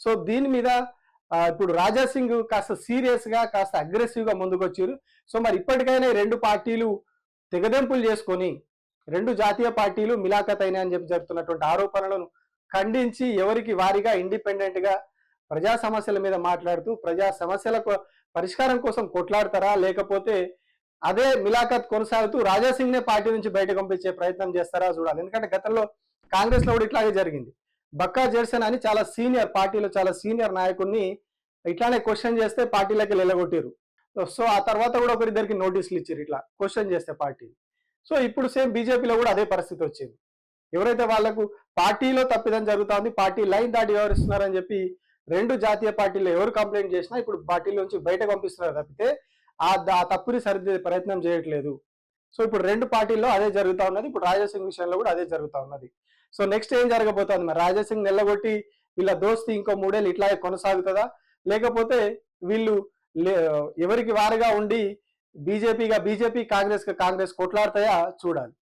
So దీని మీద ఇప్పుడు రాజా సింగ్ కాస్త సీరియస్ గా కాస్త అగ్రెసివ్ గా ముందుకొచ్చారు. సో మరి ఇప్పటికైనా ఈ రెండు పార్టీలు తెగదెంపులు చేసుకొని రెండు జాతీయ పార్టీలు మిలాఖత్ అయినా అని చెప్పి జరుగుతున్నటువంటి ఆరోపణలను ఖండించి ఎవరికి వారిగా ఇండిపెండెంట్ గా ప్రజా సమస్యల మీద మాట్లాడుతూ ప్రజా సమస్యల పరిష్కారం కోసం కొట్లాడతారా, లేకపోతే అదే మిలాఖత్ కొనసాగుతూ రాజా సింగ్ నే పార్టీ నుంచి బయటకు పంపించే ప్రయత్నం చేస్తారా చూడాలి. ఎందుకంటే గతంలో కాంగ్రెస్ లో కూడా ఇట్లాగే జరిగింది. బక్కా జెర్సన్ అని చాలా సీనియర్ పార్టీలో చాలా సీనియర్ నాయకుడిని ఇట్లానే క్వశ్చన్ చేస్తే పార్టీలోకి వెళ్ళగొట్టారు. సో ఆ తర్వాత కూడా ఒకరిద్దరికి నోటీసులు ఇచ్చారు ఇట్లా క్వశ్చన్ చేస్తే పార్టీ. సో ఇప్పుడు సేమ్ బీజేపీలో కూడా అదే పరిస్థితి వచ్చింది. ఎవరైతే వాళ్లకు పార్టీలో తప్పిదం జరుగుతుంది, పార్టీ లైన్ దాటి వ్యవహరిస్తున్నారని చెప్పి రెండు జాతీయ పార్టీలు ఎవరు కంప్లైంట్ చేసినా ఇప్పుడు పార్టీలోంచి బయటకు పంపిస్తున్నారు తప్పితే ఆ తప్పుని సరిదిద్దే ప్రయత్నం చేయట్లేదు. సో ఇప్పుడు రెండు పార్టీల్లో అదే జరుగుతూ ఉన్నది. ఇప్పుడు రాజాసింగ్ విషయంలో కూడా అదే జరుగుతూ ఉన్నది. సో నెక్స్ట్ ఏం జరగబోతోంది మరి? రాజాసింగ్ నెల్లగొట్టి వీళ్ళ దోస్తి ఇంకో 3 ఏళ్ళు ఇట్లాగే కొనసాగుతుందా, లేకపోతే వీళ్ళు ఎవరికి వారుగా ఉండి బీజేపీ కాంగ్రెస్ కొట్లాడతాయా చూడాలి.